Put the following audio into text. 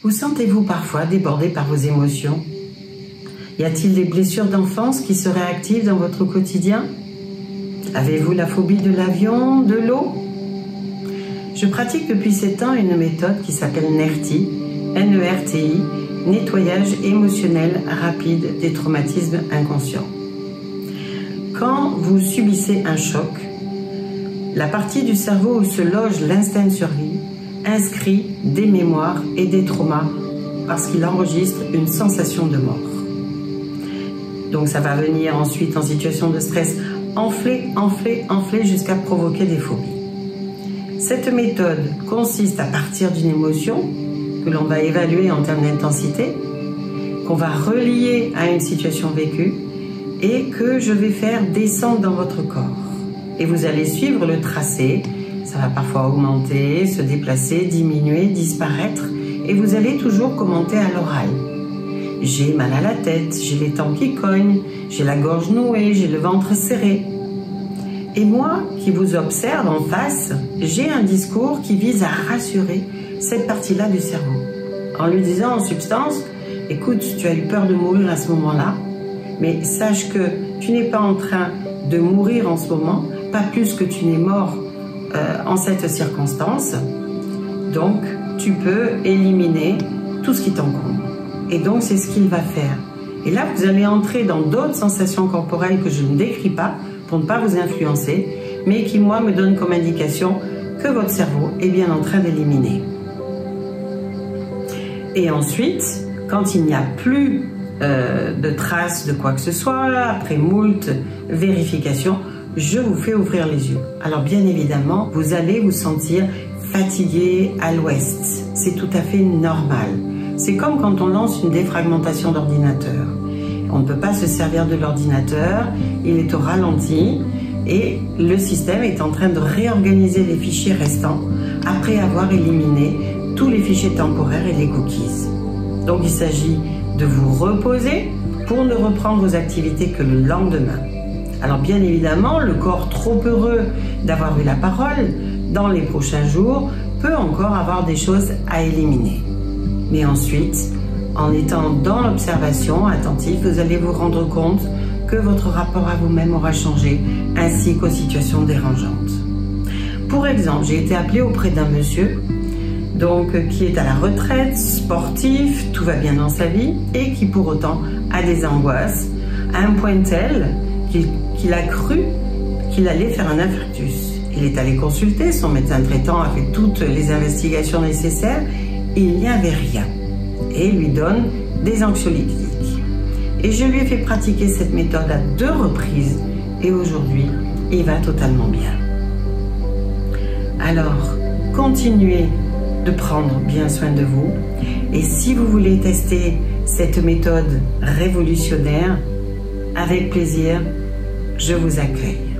Vous sentez-vous parfois débordé par vos émotions? Y a-t-il des blessures d'enfance qui seraient actives dans votre quotidien? Avez-vous la phobie de l'avion, de l'eau? Je pratique depuis 7 ans une méthode qui s'appelle NERTI, N-E-R-T-I, nettoyage émotionnel rapide des traumatismes inconscients. Quand vous subissez un choc, la partie du cerveau où se loge l'instinct de survie inscrit des mémoires et des traumas parce qu'il enregistre une sensation de mort. Donc ça va venir ensuite en situation de stress enfler jusqu'à provoquer des phobies. Cette méthode consiste à partir d'une émotion que l'on va évaluer en termes d'intensité, qu'on va relier à une situation vécue et que je vais faire descendre dans votre corps. Et vous allez suivre le tracé, ça va parfois augmenter, se déplacer, diminuer, disparaître, et vous allez toujours commenter à l'oral. J'ai mal à la tête, j'ai les tempes qui cognent, j'ai la gorge nouée, j'ai le ventre serré. Et moi, qui vous observe en face, j'ai un discours qui vise à rassurer cette partie-là du cerveau. En lui disant en substance, écoute, tu as eu peur de mourir à ce moment-là, mais sache que tu n'es pas en train de mourir en ce moment, pas plus que tu n'es mort en cette circonstance. Donc, tu peux éliminer tout ce qui t'encombre. Et donc, c'est ce qu'il va faire. Et là, vous allez entrer dans d'autres sensations corporelles que je ne décris pas pour ne pas vous influencer, mais qui, moi, me donnent comme indication que votre cerveau est bien en train d'éliminer. Et ensuite, quand il n'y a plus de traces de quoi que ce soit, après moult vérifications, je vous fais ouvrir les yeux. Alors bien évidemment, vous allez vous sentir fatigué à l'ouest. C'est tout à fait normal. C'est comme quand on lance une défragmentation d'ordinateur. On ne peut pas se servir de l'ordinateur, il est au ralenti et le système est en train de réorganiser les fichiers restants après avoir éliminé tous les fichiers temporaires et les cookies. Donc il s'agit de vous reposer pour ne reprendre vos activités que le lendemain. Alors bien évidemment, le corps trop heureux d'avoir eu la parole dans les prochains jours peut encore avoir des choses à éliminer. Mais ensuite, en étant dans l'observation attentive, vous allez vous rendre compte que votre rapport à vous-même aura changé, ainsi qu'aux situations dérangeantes. Pour exemple, j'ai été appelée auprès d'un monsieur qui est à la retraite, sportif, tout va bien dans sa vie, et qui pour autant a des angoisses, à un point tel qu'il a cru qu'il allait faire un infarctus. Il est allé consulter, son médecin traitant a fait toutes les investigations nécessaires, et il n'y avait rien. Et il lui donne des anxiolytiques. Et je lui ai fait pratiquer cette méthode à 2 reprises, et aujourd'hui, il va totalement bien. Alors, continuez de prendre bien soin de vous. Et si vous voulez tester cette méthode révolutionnaire, avec plaisir, je vous accueille.